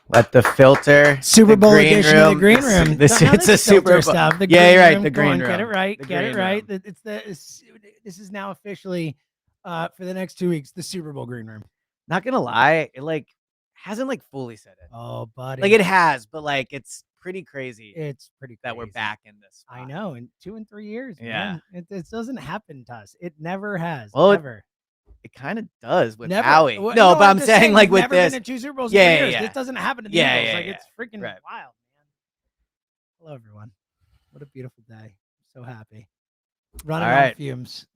Let the filter. Super Bowl edition of the green room. room. It's a Super Bowl stuff. The Yeah, you're right. room. The green Get it room. right. The Get it green right. room. This is now officially for the next 2 weeks the Super Bowl green room. Not gonna lie, it hasn't fully said it. Oh, buddy. It has, but it's pretty crazy. It's pretty crazy that we're back in this spot. I know, in 2 and 3 years, Yeah. man. It doesn't happen to us. It never has. Well, Never. It kind of does with Never. Howie. Well, no, but I'm just saying we've with never this. been to 2 Super Bowls Yeah, in 3 yeah, years. yeah. This doesn't happen to the Yeah, Eagles. yeah, It's freaking Right. wild, man. Hello, everyone. What a beautiful day. So happy. Running All on right. fumes.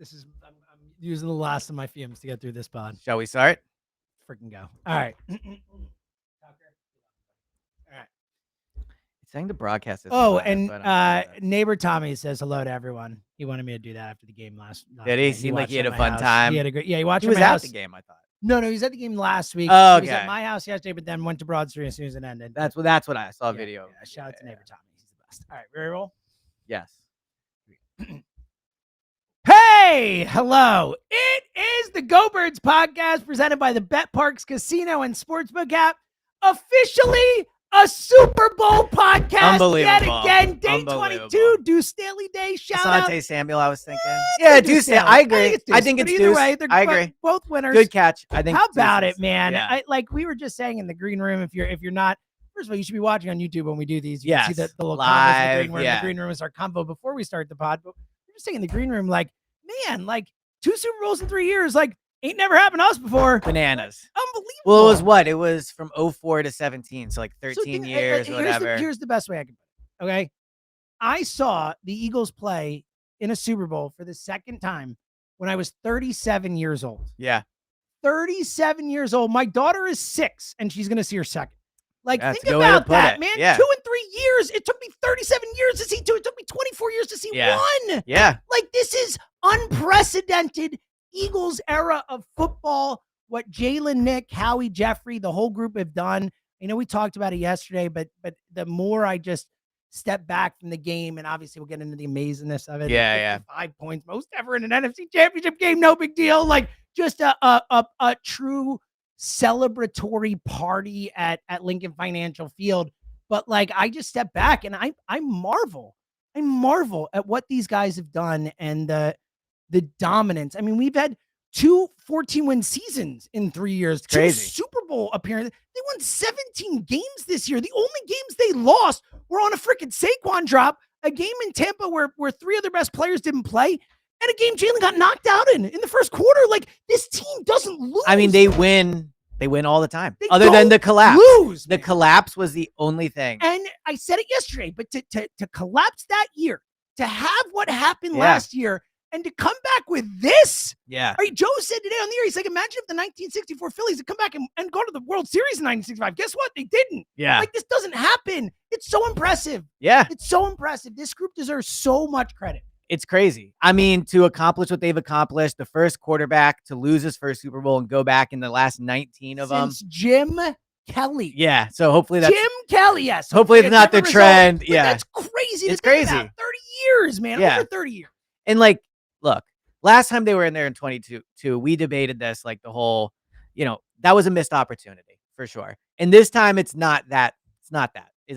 I'm using the last of my fumes to get through this pod. Shall we start? Freaking go. All right. Saying the broadcast is Oh, live, and but I'm doing neighbor Tommy says hello to everyone. He wanted me to do that after the game last Did he? night. Seemed like he watched had at a my fun house. time. He had a great. Yeah, he watched He at was my at house. the game, I thought. No, he was at the game last week. Oh, He was at okay. my house yesterday, but then went to Broad Street as soon as it ended. That's what I saw a Yeah, video. Yeah, shout out to neighbor Tommy. He's the best. All right, ready to roll? Yes. Hey, hello. It is the Go Birds podcast presented by the Bet Parks Casino and Sportsbook app. Officially a Super Bowl podcast Unbelievable. yet again. Day Unbelievable. 22, Deuce Staley Day. Shout out. Asante Samuel, I was thinking. Yeah, Deuce. I agree. I think it's either Deuce. way, they're I agree. both winners. Good catch. I think. How about it, man? Yeah. We were just saying in the green room. If you're not, first of all, you should be watching on YouTube when we do these. You Yes. can see the little Live, combos in the green room. yeah. The green room is our combo before we start the pod. But we're just saying in the green room, man, 2 Super Bowls in 3 years, ain't never happened to us before. Bananas. Unbelievable. Well, it was what? It was from 04 to 17, so 13 years, whatever. Here's the best way I can put it. Okay, I saw the Eagles play in a Super Bowl for the second time when I was 37 years old. Yeah. 37 years old. My daughter is 6, and she's gonna see her second. That's Think a good way to about put that, it. man. Yeah. 2 and 3 years. It took me 37 years to see 2. It took me 24 years to see Yeah. 1. Yeah. This is unprecedented Eagles era of football. What Jalen, Nick, Howie, Jeffrey, the whole group have done. I know we talked about it yesterday, but the more I just step back from the game, and obviously we'll get into the amazingness of it. Yeah. 5 points, most ever in an NFC Championship game. No big deal. Just a true celebratory party at Lincoln Financial Field. But I just step back and I marvel at what these guys have done and the dominance. I mean, we've had 2 14-win seasons in 3 years. Crazy. 2 Super Bowl appearances. They won 17 games this year. The only games they lost were on a freaking Saquon drop, a game in Tampa where 3 of their best players didn't play, and a game Jalen got knocked out in the first quarter. This team doesn't lose. I mean, they win. They win all the time. They Other than don't the collapse. lose, The man. collapse was the only thing. And I said it yesterday, but to collapse that year, to have what happened Yeah. last year, and to come back with this. Yeah. All right, Joe said today on the air, he's like, imagine if the 1964 Phillies had come back and go to the World Series in 1965. Guess what? They didn't. Yeah. This doesn't happen. It's so impressive. Yeah. It's so impressive. This group deserves so much credit. It's crazy. I mean, to accomplish what they've accomplished, the first quarterback to lose his first Super Bowl and go back in the last 19 of them. Since Jim Kelly. Yeah. So hopefully that's Jim Kelly, yes. Hopefully it's not the different trend. result, Yeah. That's crazy. It's to think crazy. about. 30 years, man. Yeah. Over 30 years. And look, last time they were in there in 22, we debated this, the whole, that was a missed opportunity for sure. And this time it's not that. It's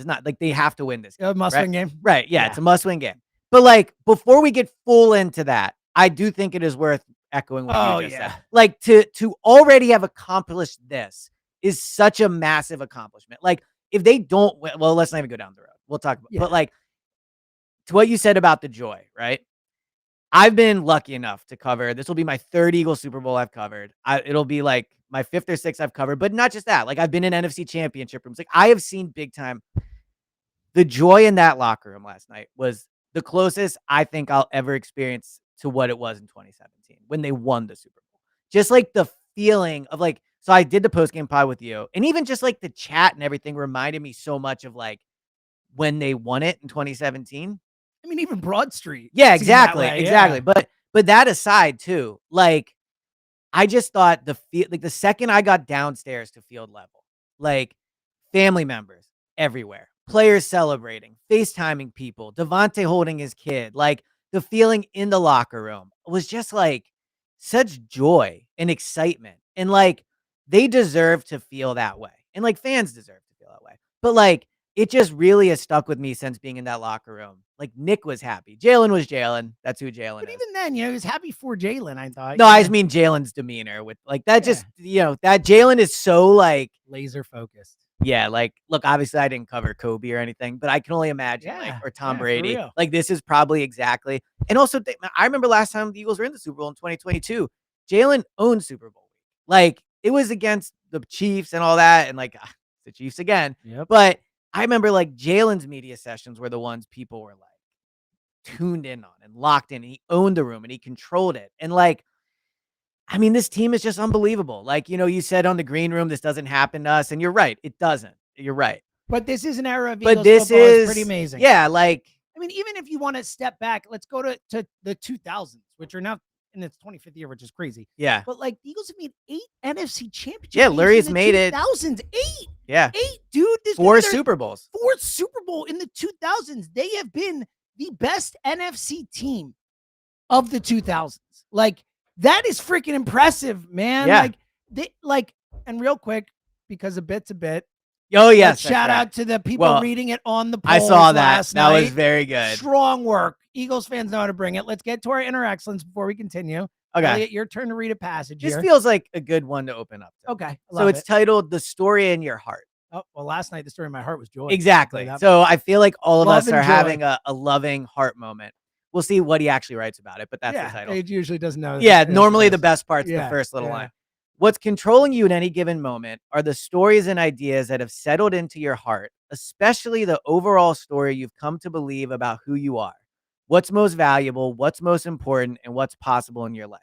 not they have to win this game. Must-win game. Right. Yeah. It's a must-win game. But before we get full into that, I do think it is worth echoing what you just said. To already have accomplished this is such a massive accomplishment. If they don't win, well, let's not even go down the road. We'll talk about but to what you said about the joy, right? I've been lucky enough to cover. This will be my 3rd Eagles Super Bowl I've covered. It'll be my 5th or 6th I've covered, but not just that. I've been in NFC Championship rooms. I have seen big time. The joy in that locker room last night was the closest I think I'll ever experience to what it was in 2017 when they won the Super Bowl. Just the feeling of so I did the post-game pod with you, and even just the chat and everything reminded me so much of when they won it in 2017. I mean, even Broad Street. Yeah, exactly. Yeah. But that aside too, I just thought the second I got downstairs to field level, family members everywhere. Players celebrating, FaceTiming people, Devontae holding his kid. The feeling in the locker room was just such joy and excitement. And they deserve to feel that way. And fans deserve to feel that way. But like, it just really has stuck with me since being in that locker room. Like, Nick was happy. Jalen was Jalen. That's who Jalen is. But even then, he was happy for Jalen, I thought. No, I just mean Jalen's demeanor with like that. Just that Jalen is so like laser focused. Yeah, like, look, obviously I didn't cover Kobe or anything, but I can only imagine, or Tom Brady. Like, this is probably exactly. And also, I remember last time the Eagles were in the Super Bowl in 2022. Jalen owned Super Bowl. Like, it was against the Chiefs and all that, and like the Chiefs again. Yep. But I remember like Jalen's media sessions were the ones people were like tuned in on and locked in. He owned the room and he controlled it. And like, I mean, this team is just unbelievable. Like, you said on the green room, this doesn't happen to us. And you're right. It doesn't. You're right. But this is an era of Eagles football is pretty amazing. Yeah, like. I mean, even if you want to step back, let's go to the 2000s, which are now in its 25th year, which is crazy. Yeah. But like, the Eagles have made 8 NFC championships. Yeah, Lurie's made 2000s. it. 8. Yeah. 8, dude. 4 Super Bowls. 4th Super Bowl in the 2000s. They have been the best NFC team of the 2000s. Like, that is freaking impressive, man. Yeah. And real quick, because a bit's a bit. Oh, yes. Shout out to the people reading it on the polls. I saw that. Last night. That was very good. Strong work. Eagles fans know how to bring it. Let's get to our inner excellence before we continue. Okay. Eliot, your turn to read a passage. This feels like a good one to open up to. Okay. So it's titled The Story in Your Heart. Oh, well, last night, the story in my heart was joy. Exactly. So I feel like all of us are having a loving heart moment. We'll see what he actually writes about it, but that's the title. It usually doesn't know. Yeah, normally the best part's the first little line. What's controlling you at any given moment are the stories and ideas that have settled into your heart, especially the overall story you've come to believe about who you are, what's most valuable, what's most important, and what's possible in your life.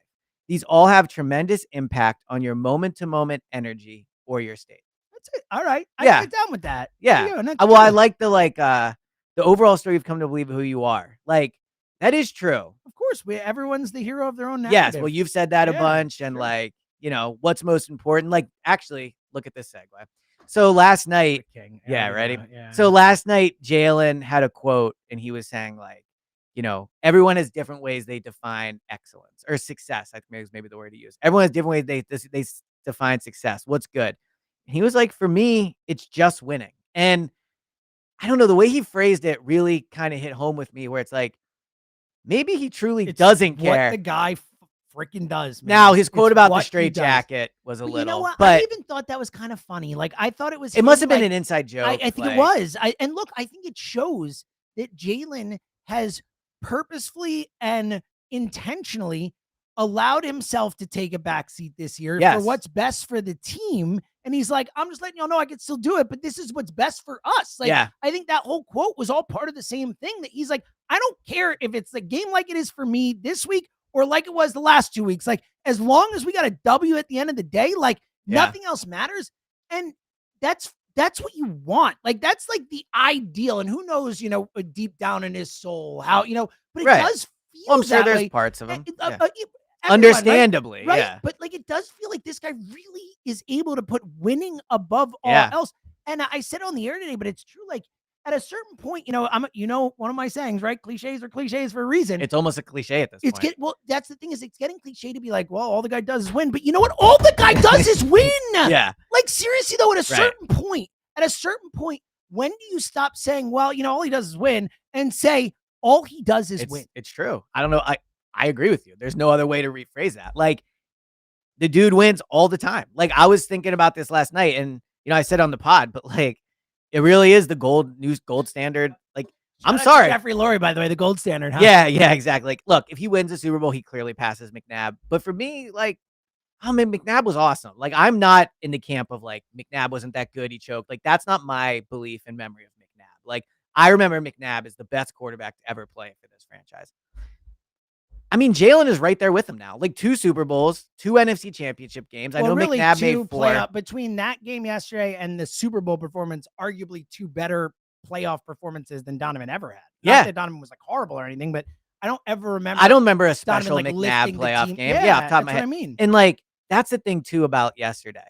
These all have tremendous impact on your moment-to-moment energy or your state. That's it. All right. I get down with that. Yeah. Well, I like the overall story you've come to believe who you are. Like, that is true. Of course, everyone's the hero of their own narrative. Yes. Well, you've said that a bunch, and like, what's most important. Like, actually, look at this segue. So last night, ready? Yeah. So last night, Jalen had a quote, and he was saying like, everyone has different ways they define excellence or success. I think maybe the word he used. Everyone has different ways they define success. What's good? And he was like, for me, it's just winning. And I don't know, the way he phrased it really kind of hit home with me, where it's like, maybe he truly doesn't care. What the guy freaking does. Man. Now, his quote about the straight jacket was a little. You know what? But I even thought that was kind of funny. Like, I thought it was. It must have been an inside joke. I think it was. And look, I think it shows that Jalen has purposefully and intentionally allowed himself to take a backseat this year for what's best for the team. And he's like, I'm just letting y'all know I can still do it, but this is what's best for us. Like, I think that whole quote was all part of the same thing, that he's like, I don't care if it's the game like it is for me this week or like it was the last 2 weeks. Like, as long as we got a W at the end of the day, like nothing else matters. And that's what you want. Like, that's like the ideal. And who knows, deep down in his soul, how, but it does feel I'm sure there's way. parts of him. Everyone, understandably, right? But like, it does feel like this guy really is able to put winning above all else. And I said on the air today, but it's true. Like, at a certain point, one of my sayings, right? Cliches are cliches for a reason. It's almost a cliche at this point. Well, that's the thing, is it's getting cliche to be like, well, all the guy does is win. But you know what? All the guy does is win. Yeah. Like, seriously though, at a certain point, when do you stop saying, well, all he does is win, and say all he does is win? It's true. I don't know. I agree with you. There's no other way to rephrase that. Like, the dude wins all the time. Like, I was thinking about this last night, and I said on the pod, but like, it really is the gold standard. Like, I'm sorry, Jeffrey Lurie, by the way, the gold standard. Huh? Yeah, exactly. Like, look, if he wins the Super Bowl, he clearly passes McNabb. But for me, like, McNabb was awesome. Like, I'm not in the camp of like, McNabb wasn't that good, he choked. Like, that's not my belief and memory of McNabb. Like, I remember McNabb as the best quarterback to ever play for this franchise. I mean, Jalen is right there with him now. Like, 2 Super Bowls, 2 NFC Championship games. I know really McNabb made 4. Between that game yesterday and the Super Bowl performance, arguably 2 better playoff performances than Donovan ever had. Not that Donovan was like horrible or anything, but I don't ever remember. I don't remember a special Donovan, McNabb playoff game. Yeah, off the top of my head. What I mean. And like, that's the thing too about yesterday.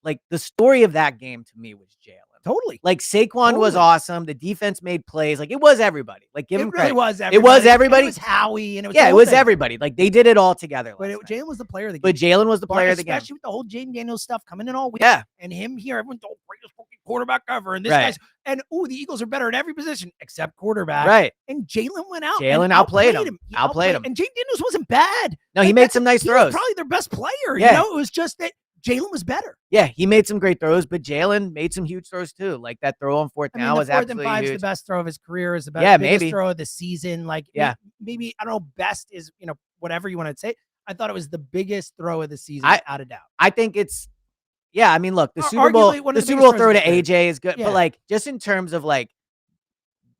Like, the story of that game to me was Jalen. Totally. Like, Saquon was awesome. The defense made plays. Like, it was everybody. Like, give him credit. It was everybody. It was everybody. It was Howie. And it was everybody. Like, they did it all together. But Jalen was the player of the game. But Jalen was the player of the game. Especially with the whole Jaden Daniels stuff coming in all week. Yeah. And him here, everyone's all greatest fucking quarterback cover, and this guy's the Eagles are better at every position except quarterback. Right. And Jalen went out. Jalen outplayed him. Outplayed him. And Jake Daniels wasn't bad. No, he made some nice throws. He was probably their best player. Yeah. You know, it was just that Jalen was better. Yeah, he made some great throws, but Jalen made some huge throws too. Like that throw on fourth down was absolutely huge. 4th and 5 is the best throw of his career. Is the best, biggest throw of the season. Like, maybe I don't know. Best is whatever you want to say. I thought it was the biggest throw of the season, out of doubt. I think it's. Yeah, I mean, look, the Super Bowl throw to AJ is good, but like just in terms of like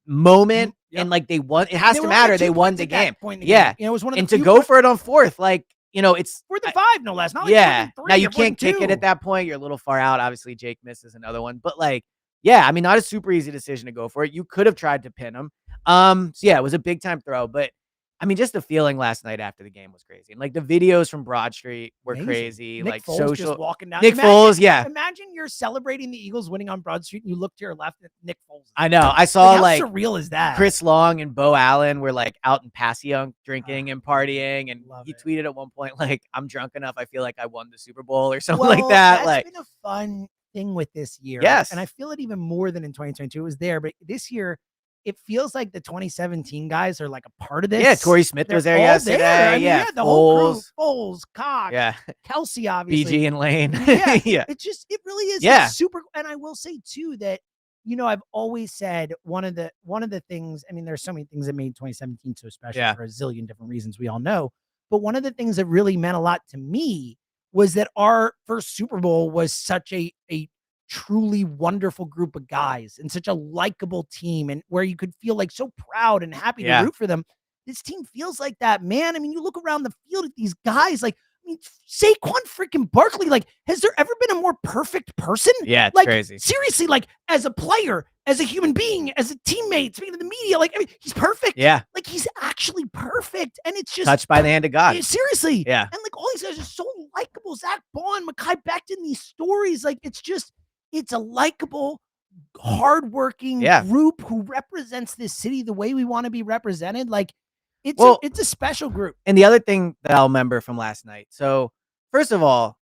moment and like they won, it has to matter. They won the game. Yeah, it was one of the and to go for it on fourth, like. It's 4th and 5, no less. Not like 4th and 3. Now you can't kick it at that point. You're a little far out. Obviously, Jake misses another one, but like, I mean, not a super easy decision to go for it. You could have tried to pin him. So yeah, it was a big time throw, but I mean, just the feeling last night after the game was crazy, and like the videos from Broad Street were crazy. Nick like Foles social just walking down. Nick Foles, Imagine you're celebrating the Eagles winning on Broad Street, and you look to your left, and Nick Foles. I know. I saw how surreal is that? Chris Long and Bo Allen were like out in Passyunk drinking and partying, and he tweeted at one point like, "I'm drunk enough. I feel like I won the Super Bowl or something like that." That's been a fun thing with this year. Yes, and I feel it even more than in 2022. It was there, but this year. It feels like the 2017 guys are like a part of this. Yeah, Torrey Smith was there yesterday. I mean, the whole crew. Foles, Cox, Kelsey, obviously. BG and Lane. Yeah. It really is super. And I will say too that, I've always said one of the things, I mean, there's so many things that made 2017 so special for a zillion different reasons we all know. But one of the things that really meant a lot to me was that our first Super Bowl was such a truly wonderful group of guys and such a likable team, and where you could feel like so proud and happy to root for them. This team feels like that, man. I mean, you look around the field at these guys, like, I mean, Saquon freaking Barkley, like, has there ever been a more perfect person? Yeah, it's like, crazy. Seriously, like, as a player, as a human being, as a teammate, speaking to the media, like, I mean, he's perfect. Yeah. Like, he's actually perfect. And it's just touched by the hand of God. Seriously. Yeah. And like all these guys are so likable. Zach Bond, Mekhi Becton, these stories, like, it's a likable, hardworking group who represents this city the way we want to be represented. Like, it's a special group. And the other thing that I'll remember from last night. So, first of all,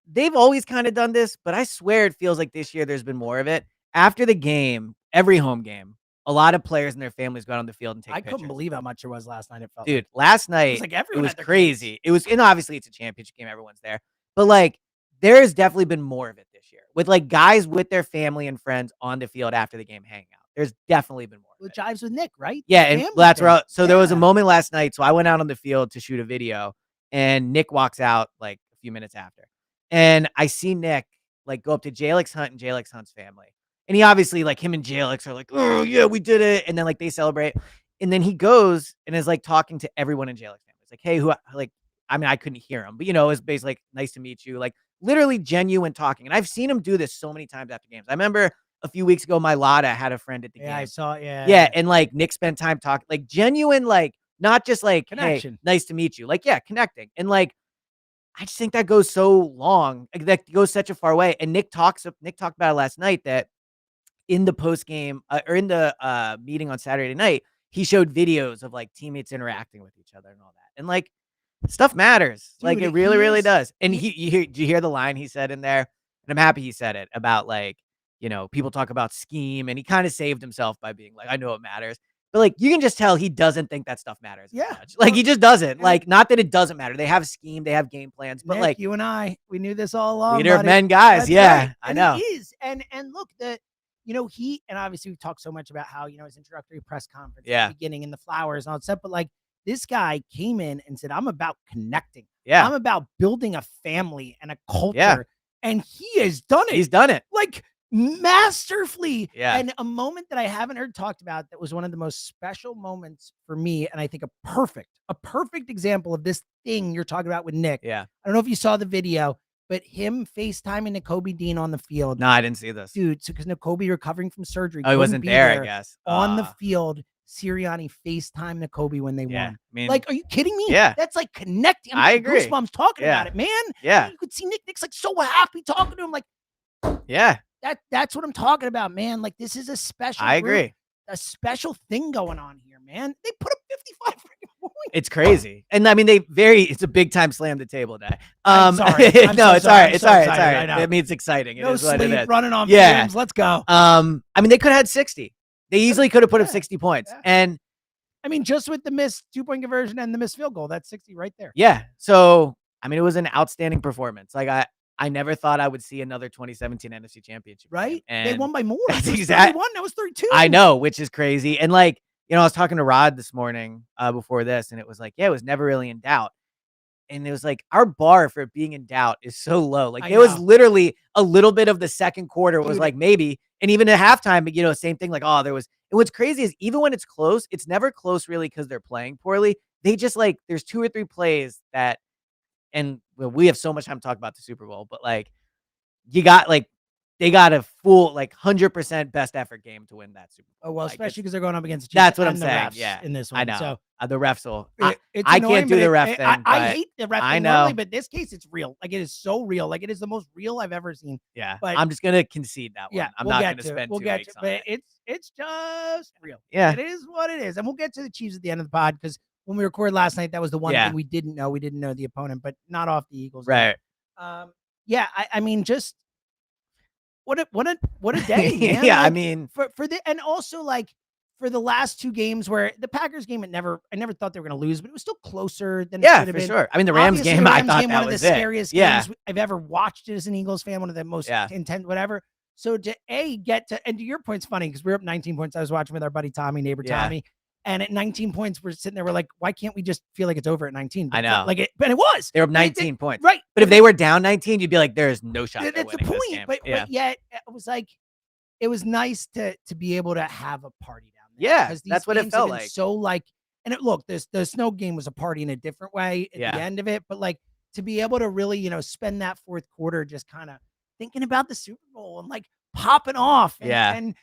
they've always kind of done this, but I swear it feels like this year there's been more of it. After the game, every home game, a lot of players and their families go out on the field and take pictures. I couldn't believe how much there was last night. It felt Dude, last night, it was crazy. It was, and obviously it's a championship game. Everyone's there. But like, there has definitely been more of it this year with like guys with their family and friends on the field after the game hanging out. There's definitely been more. It jives with Nick, right? Yeah, and that's where. So there was a moment last night. So I went out on the field to shoot a video, and Nick walks out like a few minutes after, and I see Nick like go up to Jalix Hunt and Jalix Hunt's family, and he obviously like him and Jalix are like, "Oh yeah, we did it," and then like they celebrate, and then he goes and is like talking to everyone in Jalix family. It's like, "Hey, who like?" I mean, I couldn't hear him, but it was basically like, "Nice to meet you," like literally genuine talking. And I've seen him do this so many times after games. I remember a few weeks ago, my Lotta had a friend at the game. I saw it. Yeah. And like Nick spent time talking, like genuine, like not just like, connection. Hey, nice to meet you. Like, connecting. And like, I just think that goes so long. Like, that goes such a far way. And Nick talked about it last night that in the post game or in the meeting on Saturday night, he showed videos of like teammates interacting with each other and all that. And like, stuff matters. Dude, like it really, really does. And did you hear the line he said in there? And I'm happy he said it about like, people talk about scheme, and he kind of saved himself by being like, I know it matters. But like, you can just tell he doesn't think that stuff matters. Yeah. Like he just doesn't. Like, not that it doesn't matter. They have scheme, they have game plans, but Nick, like you and we knew this all along. Leader of men guys. That's yeah. Right. I know. He is. And look, he, and obviously we talked so much about how, his introductory press conference at the beginning and the flowers and all that stuff, but like, this guy came in and said, I'm about connecting. Yeah. I'm about building a family and a culture. Yeah. And he has done it. He's done it. Like masterfully. Yeah. And a moment that I haven't heard talked about that was one of the most special moments for me. And I think a perfect example of this thing you're talking about with Nick. Yeah. I don't know if you saw the video, but him FaceTiming Nakobe Dean on the field. No, I didn't see this. Dude, so because Nakobe recovering from surgery. Oh, he wasn't there, I guess. On the field. Sirianni FaceTime Nakobe when they won. I mean, like, are you kidding me? Yeah. That's like connecting. I agree. Goosebumps talking about it, man. Yeah. You could see Nick's like so happy talking to him. Like, that's what I'm talking about, man. Like, this is a special I agree. A special thing going on here, man. They put up 55 freaking points. It's crazy. And I mean, it's a big time slam the table day. I'm sorry. No, it's all right. It's all right. It's all I right. know. It means exciting. No it is what it sleep, is. running on fumes. Let's go. I mean, they could have had 60. They easily could have put up 60 points. Yeah. And I mean, just with the missed 2-point conversion and the missed field goal, that's 60 right there. Yeah. So, I mean, it was an outstanding performance. Like I never thought I would see another 2017 NFC Championship. Right? And they won by more. That's exactly. That was 32. I know, which is crazy. And like, you know, I was talking to Rod this morning before this, and it was like, yeah, it was never really in doubt. And it was like, our bar for it being in doubt is so low. Like, it was literally a little bit of the second quarter was like maybe, and even at halftime, you know, same thing. Like, oh, there was. And what's crazy is even when it's close, it's never close really because they're playing poorly. They just like, there's 2 or 3 plays that, and well, we have so much time to talk about the Super Bowl, but like, you got like. They got a full, like, 100% best effort game to win that Super Bowl. Oh, well, especially because they're going up against the Chiefs. That's what I'm saying. Yeah, in this one. I know. So the refs will. It's I can't do the ref thing. I hate the ref thing. I know, normally, but this case, it's real. Like, it is so real. Like, it is the most real I've ever seen. Yeah, but I'm just gonna concede that one. Yeah, I'm not gonna spend 2 weeks on it. But it's just real. Yeah, it is what it is, and we'll get to the Chiefs at the end of the pod because when we recorded last night, that was the one thing we didn't know. We didn't know the opponent, but not off the Eagles. Right. Yeah. I mean, just. What a day, man. Yeah, like, I mean, and also like for the last 2 games where the Packers game, I never thought they were going to lose, but it was still closer than it should have been. Sure. I mean, the Rams game, I thought that one was of the scariest games I've ever watched as an Eagles fan, one of the most intense, whatever. So to get to, and to your point's funny because we were up 19 points. I was watching with our buddy Tommy, neighbor Tommy. And at 19 points, we're sitting there. We're like, why can't we just feel like it's over at 19? But I know. Like it, but it was. They were up 19 points. Right. But if they were down 19, you'd be like, there is no shot. That's the point. But yet it was like, it was nice to be able to have a party down there. Yeah. That's what it felt like. So like, and look, the snow game was a party in a different way at the end of it. But like to be able to really, you know, spend that fourth quarter just kind of thinking about the Super Bowl and like popping off. And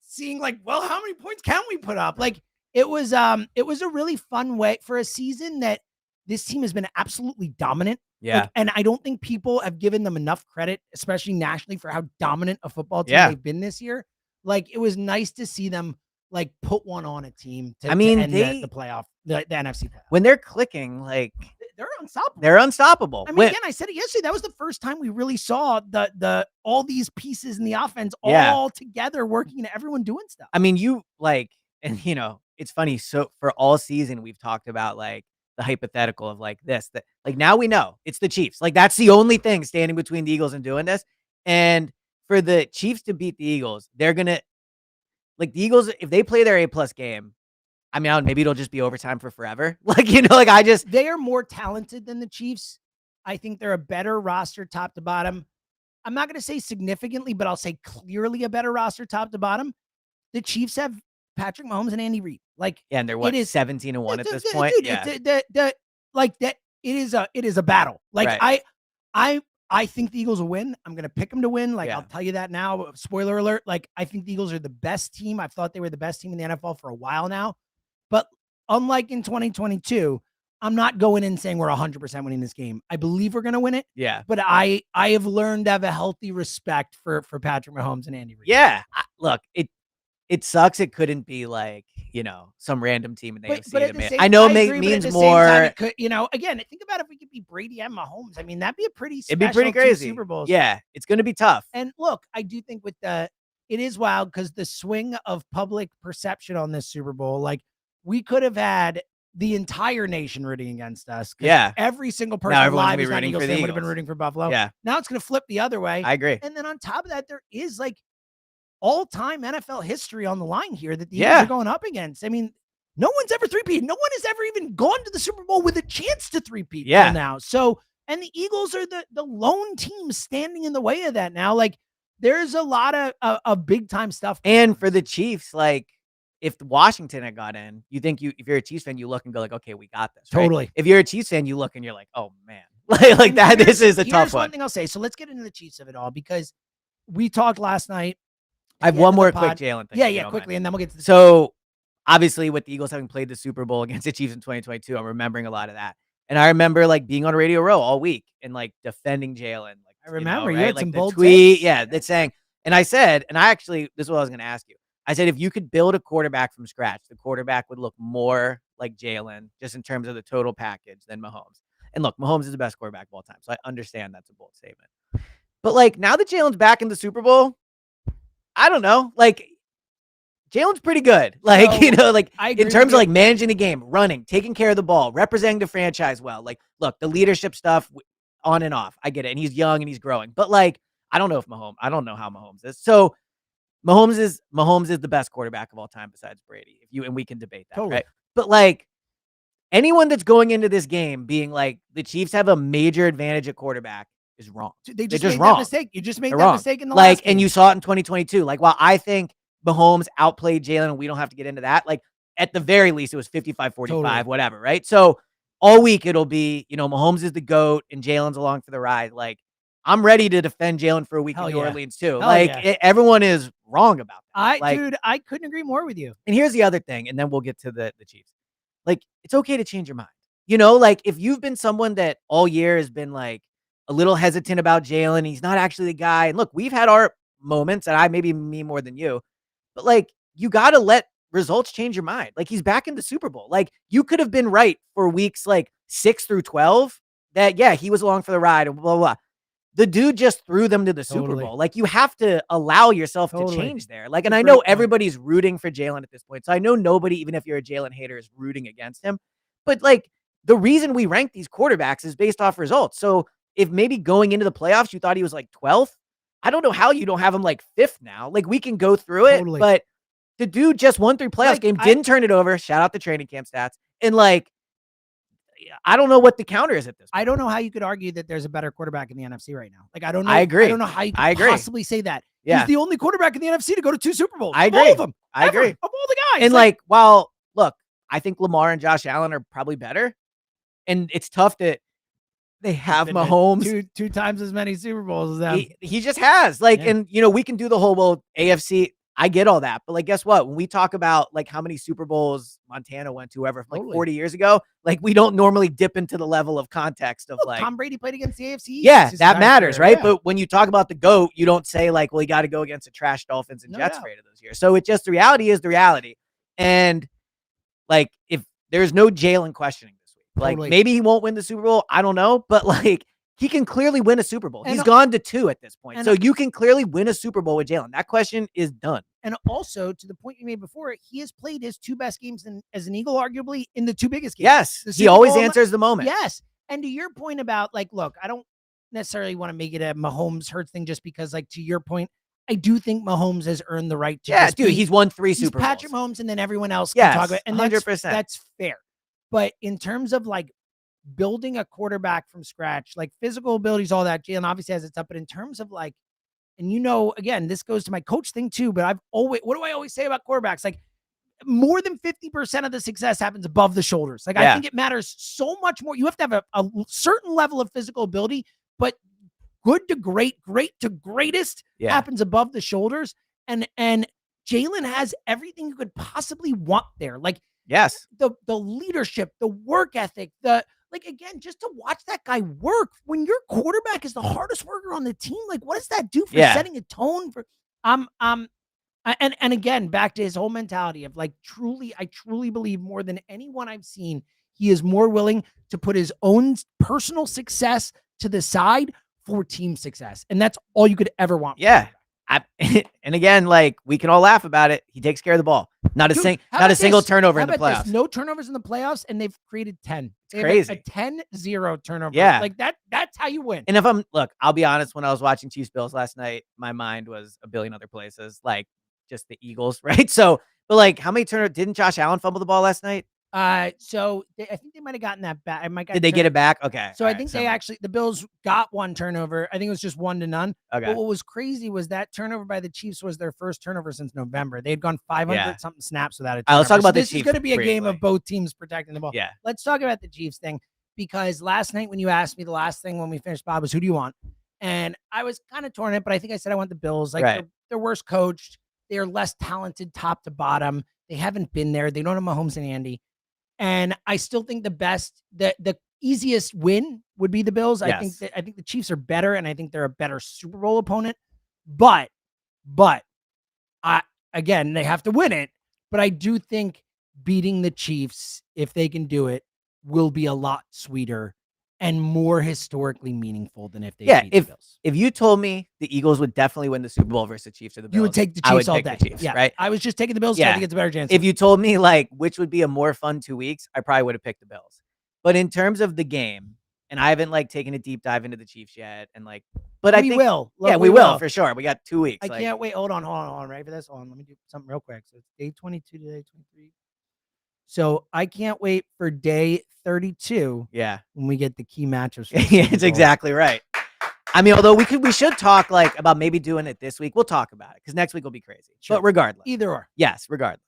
seeing like, well, how many points can we put up? Like, it was a really fun way for a season that this team has been absolutely dominant. Yeah. Like, and I don't think people have given them enough credit, especially nationally, for how dominant a football team they've been this year. Like, it was nice to see them like put one on a team to end the playoff, the NFC playoff. When they're clicking, like they're unstoppable. They're unstoppable. I mean, again, I said it yesterday. That was the first time we really saw the all these pieces in the offense all together working and everyone doing stuff. I mean, you like, and you know, it's funny. So for all season, we've talked about like the hypothetical of like this, that like now we know it's the Chiefs. Like that's the only thing standing between the Eagles and doing this. And for the Chiefs to beat the Eagles, they're gonna like the Eagles if they play their A+ game. I mean, maybe it'll just be overtime for forever. Like, you know, like they are more talented than the Chiefs. I think they're a better roster top to bottom. I'm not going to say significantly, but I'll say clearly a better roster top to bottom. The Chiefs have Patrick Mahomes and Andy Reid. Like, and they're what 17-1 at this point. Dude, it is a battle. Like I think the Eagles will win. I'm going to pick them to win. Like, I'll tell you that now. Spoiler alert. Like, I think the Eagles are the best team. I've thought they were the best team in the NFL for a while now. But unlike in 2022, I'm not going in saying we're 100% winning this game. I believe we're going to win it. Yeah. But I have learned to have a healthy respect for Patrick Mahomes and Andy Reid. Yeah. Look, it sucks. It couldn't be like, you know, some random team in the AFC. I know it means more. It could, you know, again, think about if we could beat Brady and Mahomes. I mean, that'd be a pretty special it'd be pretty crazy. Super Bowls. Yeah, it's going to be tough. And look, I do think with it is wild because the swing of public perception on this Super Bowl, like we could have had the entire nation rooting against us. Yeah. Every single person live is rooting for the Eagles would have been rooting for Buffalo. Yeah. Now it's going to flip the other way. I agree. And then on top of that, there is like all-time NFL history on the line here that the Eagles are going up against. I mean, no one's ever three-peated. No one has ever even gone to the Super Bowl with a chance to three-peat till now. So, and the Eagles are the lone team standing in the way of that now. Like, there's a lot of big-time stuff. And for the Chiefs, like, if Washington had got in, you think if you're a Chiefs fan, you look and go like, okay, we got this. Right? Totally. If you're a Chiefs fan, you look and you're like, oh man, like that. This is a tough one. Here's one thing I'll say. So let's get into the Chiefs of it all because we talked last night. I have one more quick Jalen thing. Yeah, quickly, and then we'll get to the So obviously, with the Eagles having played the Super Bowl against the Chiefs in 2022, I'm remembering a lot of that. And I remember like being on Radio Row all week and like defending Jalen. Like I remember you had like some the bold tweet, that's saying. And I said, and I actually, this is what I was going to ask you. I said, if you could build a quarterback from scratch, the quarterback would look more like Jalen, just in terms of the total package, than Mahomes. And look, Mahomes is the best quarterback of all time, so I understand that's a bold statement. But like now that Jalen's back in the Super Bowl, I don't know. Like Jalen's pretty good. Like, like in terms of like managing the game, running, taking care of the ball, representing the franchise well. Like, look, the leadership stuff on and off. I get it. And he's young and he's growing. But like, I don't know how Mahomes is. So Mahomes is the best quarterback of all time besides Brady. And we can debate that, right? But like anyone that's going into this game being like the Chiefs have a major advantage at quarterback is wrong. They just made that mistake. You just made that mistake in the last game. And you saw it in 2022. Like, while I think Mahomes outplayed Jalen, and we don't have to get into that. Like, at the very least, it was 55-45, whatever, right? So all week it'll be, Mahomes is the GOAT and Jalen's along for the ride. Like, I'm ready to defend Jalen for a week in New Orleans too. Everyone is wrong about that. Dude, I couldn't agree more with you. And here's the other thing, and then we'll get to the Chiefs. Like, it's okay to change your mind. Like if you've been someone that all year has been like a little hesitant about Jalen, he's not actually the guy. And look, we've had our moments, and maybe me more than you. But like, you got to let results change your mind. Like, he's back in the Super Bowl. Like, you could have been right for weeks like 6 through 12 that, yeah, he was along for the ride and blah, blah, blah. The dude just threw them to the Super Bowl. Like, you have to allow yourself to change there. Like, and I know everybody's rooting for Jalen at this point. So I know nobody, even if you're a Jalen hater, is rooting against him. But like, the reason we rank these quarterbacks is based off results. So if maybe going into the playoffs, you thought he was like 12th, I don't know how you don't have him like 5th now. Like, we can go through it, but the dude just won 3 playoff game, didn't turn it over. Shout out the training camp stats. And like, I don't know what the counter is at this point. I don't know how you could argue that there's a better quarterback in the NFC right now. Like, I don't know. I agree. I don't know how you could possibly say that. Yeah. He's the only quarterback in the NFC to go to 2 Super Bowls. I agree. All of them. I agree. Of all the guys. And like, while look, I think Lamar and Josh Allen are probably better. And it's tough that they have Mahomes two times as many Super Bowls as them. He just has and we can do the whole AFC. I get all that, but like, guess what? When we talk about like how many Super Bowls Montana went to, whoever, like 40 years ago, like we don't normally dip into the level of context of like Tom Brady played against the AFC. Yeah, that matters, right? Yeah. But when you talk about the GOAT, you don't say like, well, he got to go against the trash Dolphins and Jets for 8 of those years. So it's just the reality is the reality, and like if there's no Jalen questioning this week, like maybe he won't win the Super Bowl. I don't know, but like, he can clearly win a Super Bowl. He's gone to 2 at this point. So you can clearly win a Super Bowl with Jalen. That question is done. And also, to the point you made before, he has played his 2 best games as an Eagle, arguably, in the 2 biggest games. Yes. He always answers the moment. Yes. And to your point about, like, look, I don't necessarily want to make it a Mahomes hurts thing just because, like, to your point, I do think Mahomes has earned the right to he's won 3 Super Bowls. Patrick Mahomes, and then everyone else can talk about it. And 100%. That's fair. But in terms of, like, building a quarterback from scratch, like physical abilities, all that, Jalen obviously has its up. But in terms of like, and again, this goes to my coach thing too, but what do I always say about quarterbacks? Like, more than 50% of the success happens above the shoulders. Like, I think it matters so much more. You have to have a certain level of physical ability, but good to great, great to greatest happens above the shoulders. And Jalen has everything you could possibly want there. Like, yes, the leadership, the work ethic, like, again, just to watch that guy work when your quarterback is the hardest worker on the team. Like, what does that do for setting a tone for, and again, back to his whole mentality of like, I truly believe more than anyone I've seen, he is more willing to put his own personal success to the side for team success. And that's all you could ever want. Yeah. And again, like, we can all laugh about it. He takes care of the ball. Not a single turnover in the playoffs. No turnovers in the playoffs, and they've created 10. It's crazy. A 10-0 turnover. Yeah. Like that's how you win. And I'll be honest, when I was watching Chiefs Bills last night, my mind was a billion other places, like just the Eagles, right? So, but like, how many turnovers didn't Josh Allen fumble the ball last night? So I think they might have gotten that back. Did they get it back? Okay. So I think the Bills got 1 turnover. I think it was just 1-0. Okay. But what was crazy was that turnover by the Chiefs was their first turnover since November. They had gone 500 something snaps without a turnover. Let's talk about the Chiefs. This is going to be a game of both teams protecting the ball. Yeah. Let's talk about the Chiefs thing, because last night when you asked me, the last thing when we finished, Bob, was who do you want? And I was kind of torn it, but I think I said I want the Bills. Like, they're worse coached. They're less talented top to bottom. They haven't been there. They don't have Mahomes and Andy. And I still think the easiest win would be the Bills. Yes. I think the Chiefs are better, and I think they're a better Super Bowl opponent. But again, they have to win it. But I do think beating the Chiefs if they can do it, will be a lot sweeter and more historically meaningful than if they beat the Bills. If you told me the Eagles would definitely win the Super Bowl versus the Chiefs or the Bills, you would take the Chiefs all day. The Chiefs, right? I was just taking the Bills because I think it's a better chance. If you told me like which would be a more fun 2 weeks, I probably would have picked the Bills. But in terms of the game, and I haven't like taken a deep dive into the Chiefs yet, and like, but I think will. Look, we will for sure. We got 2 weeks. I can't wait. Hold on. Ready for this? Hold on. Let me do something real quick. So it's day 22 to day 23. So I can't wait for day 32. Yeah. When we get the key matchups. Yeah, it's exactly right. I mean, although we should talk like about maybe doing it this week. We'll talk about it because next week will be crazy. Sure. But regardless. Either or. Yes, regardless.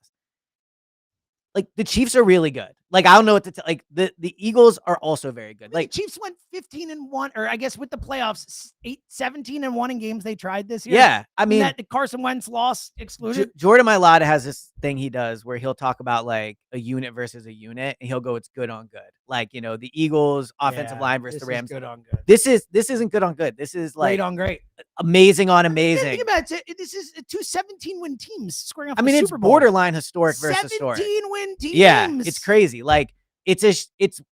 Like the Chiefs are really good. Like I don't know what to tell. Like the Eagles are also very good. Like the Chiefs went 15-1, or I guess with the playoffs, 17-1 in games they tried this year. Yeah, I mean that Carson Wentz lost excluded. Jordan Mailata has this thing he does where he'll talk about like a unit versus a unit, and he'll go, "It's good on good." Like the Eagles offensive line versus the Rams. Good on good. This isn't good on good. This is like great on great. Amazing on amazing. Think about it. This is 2 17-win teams squaring off. I mean, the it's Super Bowl. Borderline historic versus historic. 17-win teams. Yeah, it's crazy. Like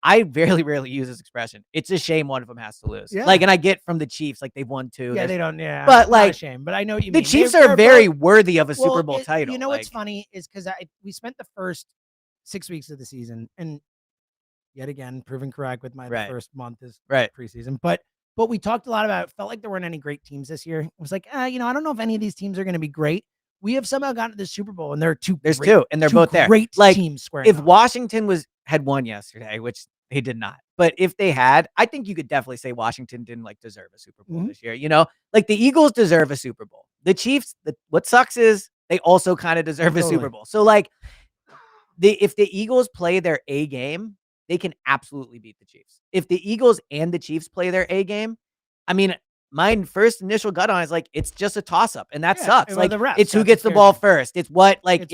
I rarely use this expression. It's a shame one of them has to lose. Yeah. Like, and I get from the Chiefs, like they've won 2. Yeah, they don't. Yeah, but like, not a shame. But I know what you mean. The Chiefs are very worthy of a Super Bowl title. You know what's funny is because we spent the first 6 weeks of the season, and yet again proven correct with my first month is preseason. But we talked a lot about. It felt like there weren't any great teams this year. It was like, I don't know if any of these teams are going to be great. We have somehow gotten to the Super Bowl, and there are two. There's two, and they're both there. Great like, teams squaring. If Washington had won yesterday, which they did not, but if they had, I think you could definitely say Washington didn't like deserve a Super Bowl this year. Like the Eagles deserve a Super Bowl. The Chiefs, what sucks is they also kind of deserve a Super Bowl. So like, if the Eagles play their A game, they can absolutely beat the Chiefs. If the Eagles and the Chiefs play their A game, I mean, my first initial gut on is like it's just a toss up, and that sucks. Like it's who gets the ball first. It's what like it's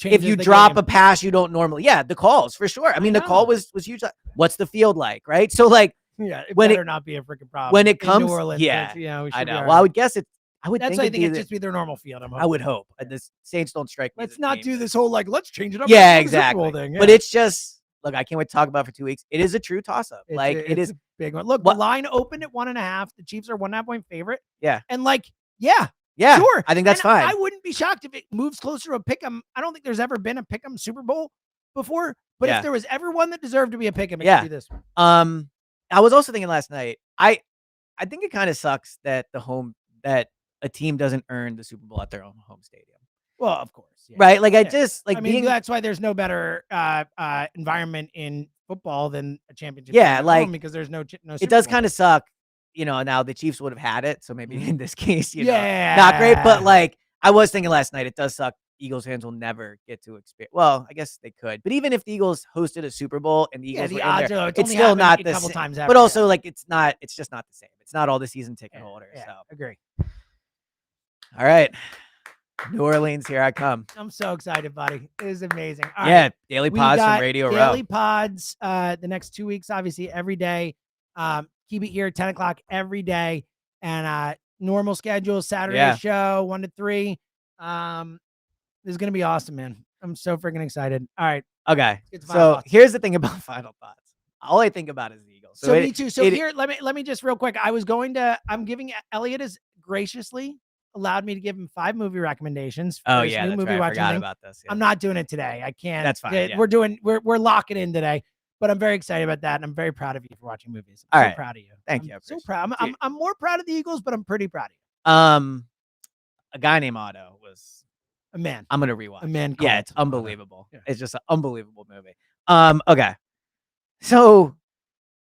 if you drop a pass you don't normally. Yeah, the calls for sure. I mean, the call was huge. What's the field like, right? So like, it better not be a freaking problem when it comes. New Orleans, I know. Well, I would guess it. That's why I think it'd just be their normal field. I would hope. The Saints don't strike. Let's not do this whole like let's change it up. Yeah, exactly. Thing. Yeah. But it's just. Look, I can't wait to talk about it for 2 weeks. It is a true toss-up. It is a big one. Look, the line opened at 1.5. The Chiefs are 1.5 point favorite. Yeah. And like, sure. I think that's fine. I wouldn't be shocked if it moves closer to a pick'em. I don't think there's ever been a pick'em Super Bowl before. But if there was ever one that deserved to be a pick'em, it could be this one. I was also thinking last night, I think it kind of sucks that that a team doesn't earn the Super Bowl at their own home stadium. Well, of course. Yeah. Right. Like I mean, that's why there's no better environment in football than a championship. Yeah. Like because there's no it does kind of suck, now the Chiefs would have had it. So maybe in this case, not great. But like I was thinking last night, it does suck. Eagles fans will never get to experience. Well, I guess they could, but even if the Eagles hosted a Super Bowl and the Eagles were in there, it's still not the same. But also like it's just not the same. It's not all the season ticket holders. So agree. All right. New Orleans, here I come. I'm so excited, buddy. It is amazing. All right. Daily pods from Radio Row. Daily pods the next 2 weeks, obviously, every day. Keep it here, 10 o'clock every day. And normal schedule, Saturday show, 1 to 3. This is going to be awesome, man. I'm so freaking excited. All right. Okay. So here's the thing about Final Thoughts. All I think about is the Eagles. So me too. So here, let me just real quick. I'm giving Elliot as graciously allowed me to give him 5 movie recommendations. Oh yeah, that's right. I forgot about this. Yeah. I'm not doing it today. I can't. That's fine. We're locking in today, but I'm very excited about that, and I'm very proud of you for watching movies. I'm so proud of you. Thank you. I'm so proud. I'm more proud of the Eagles, but I'm pretty proud of you. A guy named Otto was a man. I'm gonna rewatch. A man. Yeah, it's unbelievable. Yeah. It's just an unbelievable movie. Okay. So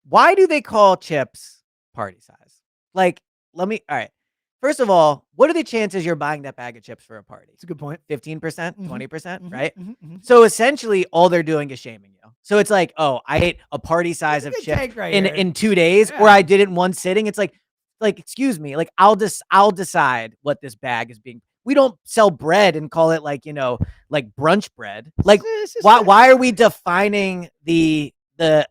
why do they call chips party size? Like, all right. First of all, what are the chances you're buying that bag of chips for a party? It's a good point. 15%, 20%, right? So essentially, all they're doing is shaming you. So it's like, oh, I ate a party size of chips in 2 days, or I did it in one sitting. It's like, excuse me, like I'll decide what this bag is being. We don't sell bread and call it like brunch bread. Like, why are we defining the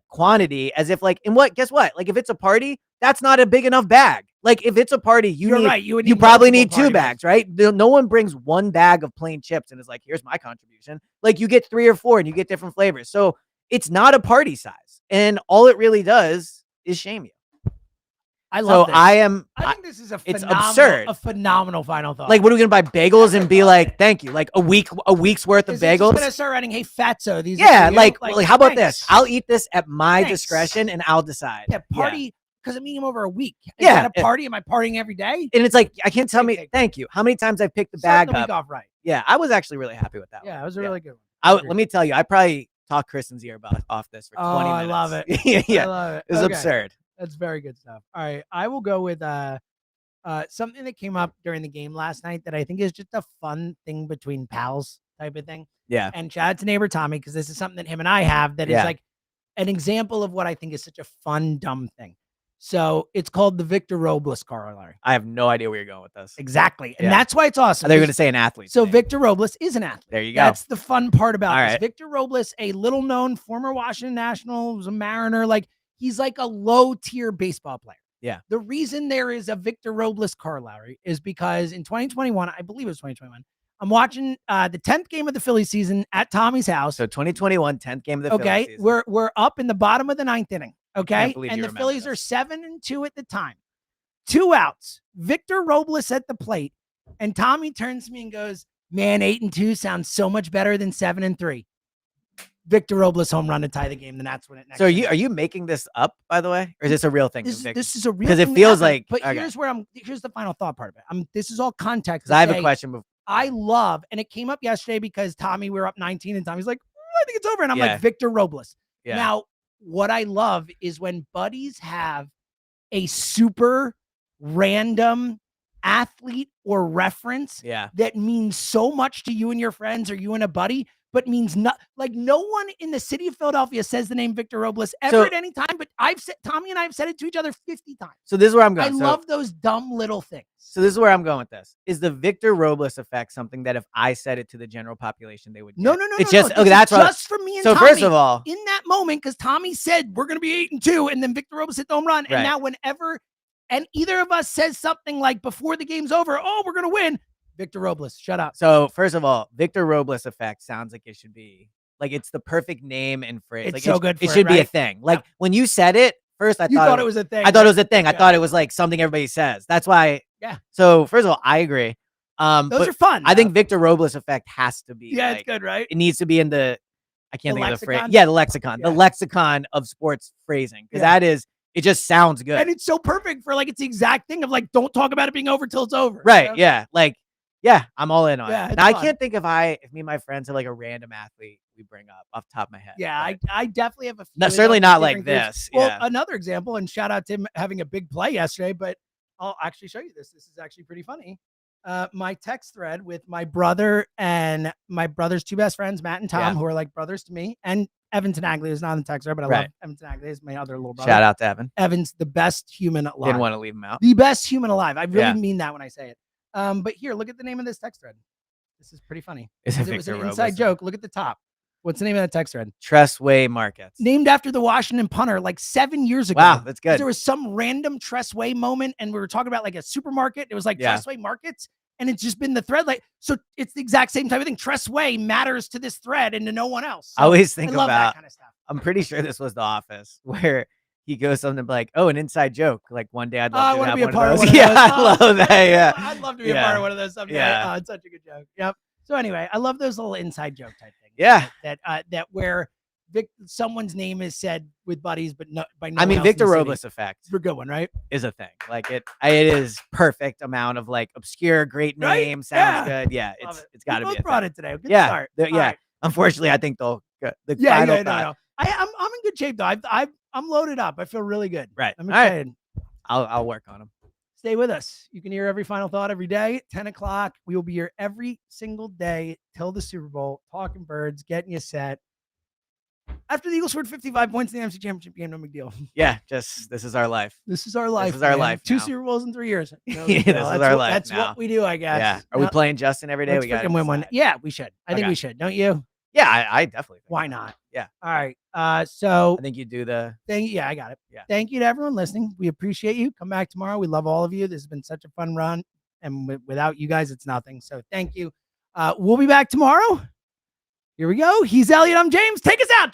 quantity as if like, and guess what? Like if it's a party, that's not a big enough bag. Like if it's a party, you probably need 2 bags, right? No one brings 1 bag of plain chips and is like, here's my contribution. Like you get 3 or 4 and you get different flavors. So it's not a party size, and all it really does is shame you. I love this. I think this is it's absurd. A phenomenal final thought. Like, what are we gonna buy bagels and be like, thank you, like a week's worth of bagels? Gonna start writing, hey fatso. These like how about this? I'll eat this at my discretion and I'll decide. Yeah, party because I'm eating them over a week. Is that a party? Am I partying every day? And it's like I can't tell me. Thank you. How many times I picked the bag up? Off right. Yeah, I was actually really happy with that. Yeah, it was a really good one. Let me tell you, I probably talked Kristen's ear off this for 20 minutes. I love it. Yeah, I love it. It was absurd. That's very good stuff. All right, I will go with something that came up during the game last night that I think is just a fun thing between pals type of thing. Yeah. And shout out to neighbor Tommy because this is something that him and I have that is like an example of what I think is such a fun, dumb thing. So it's called the Victor Robles corollary. I have no idea where you're going with this. Exactly. And that's why it's awesome. They're going to say an athlete. So Victor Robles is an athlete. There you go. That's the fun part about this. Right. Victor Robles, a little known former Washington National, was a Mariner. Like he's like a low tier baseball player. Yeah. The reason there is a Victor Robles corollary is because in 2021, I believe it was 2021, I'm watching the 10th game of the Phillies season at Tommy's house. So 2021, 10th game of the Phillies season. We're up in the bottom of the 9th inning. Okay. And the Phillies are 7-2 at the time. 2 outs. Victor Robles at the plate. And Tommy turns to me and goes, man, 8-2 sounds so much better than 7-3. Victor Robles home run to tie the game. Then that's when it next. So are you making this up, by the way? Or is this a real thing? This is a real thing. Because it feels like. But here's the final thought part of it. This is all context. I have a question before. I love, and it came up yesterday because Tommy, we were up 19 and Tommy's like, I think it's over. And I'm like, Victor Robles. Yeah. Now, what I love is when buddies have a super random athlete or reference that means so much to you and your friends or you and a buddy, but means not like no one in the city of Philadelphia says the name Victor Robles ever at any time. But Tommy and I have said it to each other 50 times. So this is where I'm going. I love those dumb little things. So this is where I'm going with this. Is the Victor Robles effect something that if I said it to the general population, they would get? No. It's just okay. That's just for me and Tommy. So first of all, in that moment, because Tommy said we're going to be 8-2, and then Victor Robles hit the home run, and now whenever and either of us says something like before the game's over, oh, we're going to win. Victor Robles, shut up. So first of all, Victor Robles effect sounds like it should be like it's the perfect name and phrase. It's like so good. It should be a thing. Like when you said it first, I thought it was a thing. I thought it was a thing. I thought it was like something everybody says. That's why. Yeah. So first of all, I agree. Those are fun. I think Victor Robles effect has to be. Yeah, it's good, right? It needs to be in the. I can't think of the phrase. lexicon? Yeah, the lexicon. The lexicon of sports phrasing because that is. It just sounds good. And it's so perfect for like it's the exact thing of like don't talk about it being over till it's over. Right. You know? Yeah. Like. Yeah, I'm all in on it. Now, I can't think if me and my friends have like a random athlete we bring up off the top of my head. Yeah, I definitely have a few. Certainly not like this. Well, another example, and shout out to him having a big play yesterday, but I'll actually show you this. This is actually pretty funny. My text thread with my brother and my brother's 2 best friends, Matt and Tom, who are like brothers to me, and Evan Tenaglia is not on the text thread, but I love Evan Tenaglia. He's my other little brother. Shout out to Evan. Evan's the best human alive. Didn't want to leave him out. The best human alive. I really mean that when I say it. But here, look at the name of this text thread. This is pretty funny. It was an inside joke. Look at the top. What's the name of that text thread? Tressway Markets. Named after the Washington punter like 7 years ago. Wow, that's good. There was some random Tressway moment, and we were talking about like a supermarket. It was like Tressway Markets, and it's just been the thread. Like, so it's the exact same type of thing. Tressway matters to this thread and to no one else. So I always think about that kind of stuff. I'm pretty sure this was The Office where he goes something like, "Oh, an inside joke." Like one day I'd love to have one of those. Yeah, I love that. Yeah, I'd love to be a part of one of those someday. Yeah, it's such a good joke. Yep. So anyway, I love those little inside joke type things. Yeah, that where someone's name is said with buddies, but not by no. I mean, Victor Robles effect. It's a good one, right? Is a thing. Like it is perfect amount of like obscure, great name. Sounds good. Yeah, it's got to be. Brought it today. Good start. Yeah. Right. Unfortunately, I think they'll. No. I'm in good shape though. I'm loaded up. I feel really good. Right. I'm excited. Right. I'll work on them. Stay with us. You can hear every final thought every day, 10 o'clock. We will be here every single day till the Super Bowl, talking birds, getting you set. After the Eagles scored 55 points in the NFC Championship game, no big deal. Yeah, this is our life. This is our life. This is our life. 2 Super Bowls in 3 years. No, this is our life. That's what we do, I guess. Yeah. Are we playing Justin every day? We got to win one. Yeah, we should. I think we should. Don't you? Yeah, I definitely think. Why not? Yeah. All right. So I think you do the thing. Yeah, I got it. Yeah. Thank you to everyone listening. We appreciate you. Come back tomorrow. We love all of you. This has been such a fun run. And without you guys, it's nothing. So thank you. We'll be back tomorrow. Here we go. He's Elliot. I'm James. Take us out, John.